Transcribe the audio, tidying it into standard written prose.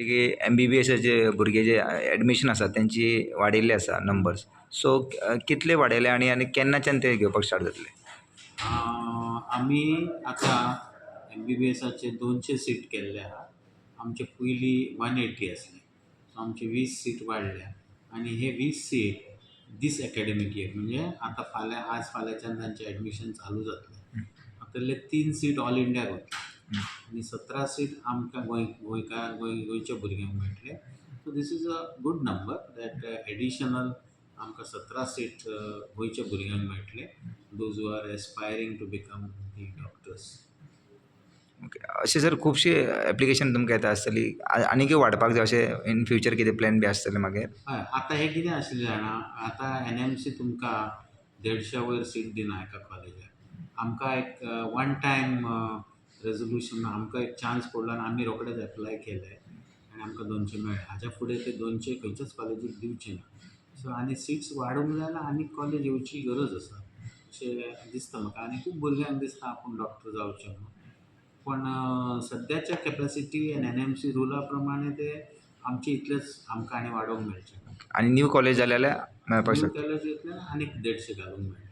की MBBSचे भुरगे जे एडमिशन आसा त्यांची वाडिल्ली आसा नंबर्स. सो कितले वाडयले आनी केन्नाच्यान ते घेवपाक स्टार्ट जातले? आमी आतां MBBSचे 200 सीट केल्ले आहा. आमचे पयलीं 180 आसले. सो आमचे 20 सीट वाडल्या आनी हे 20 सीट दीस एकाडेमीक इयर म्हणजे आतां आज फाल्यांच्यान तांचें एडमिशन चालू जातलें. तातूंतले 3 सीट ऑल इंडियाक वतले आनी 17 सीट आमकां गोंयच्या भुरग्यांक मेळटले. So this is a good number that additional आमकां 17 सीट गोंयच्या भुरग्यांक मेळटले. Those who are aspiring to become the doctors. Okay. अशें जर खुबशी एप्लिकेशन तुमकां येता आसतली आनीकय वाडपाक जाय अशें इन फ्युचर कितें प्लॅन बी आसतले मागीर? हय, आतां हें कितें आशिल्लें जाणा, आतां NMC तुमकां 150 वयर सीट दिना एका कॉलेजाक. आमकां एक वन टायम रेजोल्यूशन आमकां एक चान्स पडलो आनी आमी रोखडेच एप्लाय केले आनी आमकां 200 मेळ्ळे. हाच्या फुडें ते 200 खंयच्याच कॉलेजीक दिवचे ना. सो आनी सीट्स वाडूंक जाय जाल्यार आनी कॉलेज येवची गरज आसा अशें दिसता म्हाका. आनी खूब भुरग्यांक दिसता आपूण डॉक्टर जावचें म्हणून. पण सद्याच्या कॅपेसिटी आनी NMC रुला प्रमाणे ते आमचे इतलेच आमकां आनी वाडोवंक मेळचें ना. आनी न्यू कॉलेज जाले जाल्यार मेळपाक न्यू शकता. कॉलेज येतले आनीक 150 घालूंक मेळटले.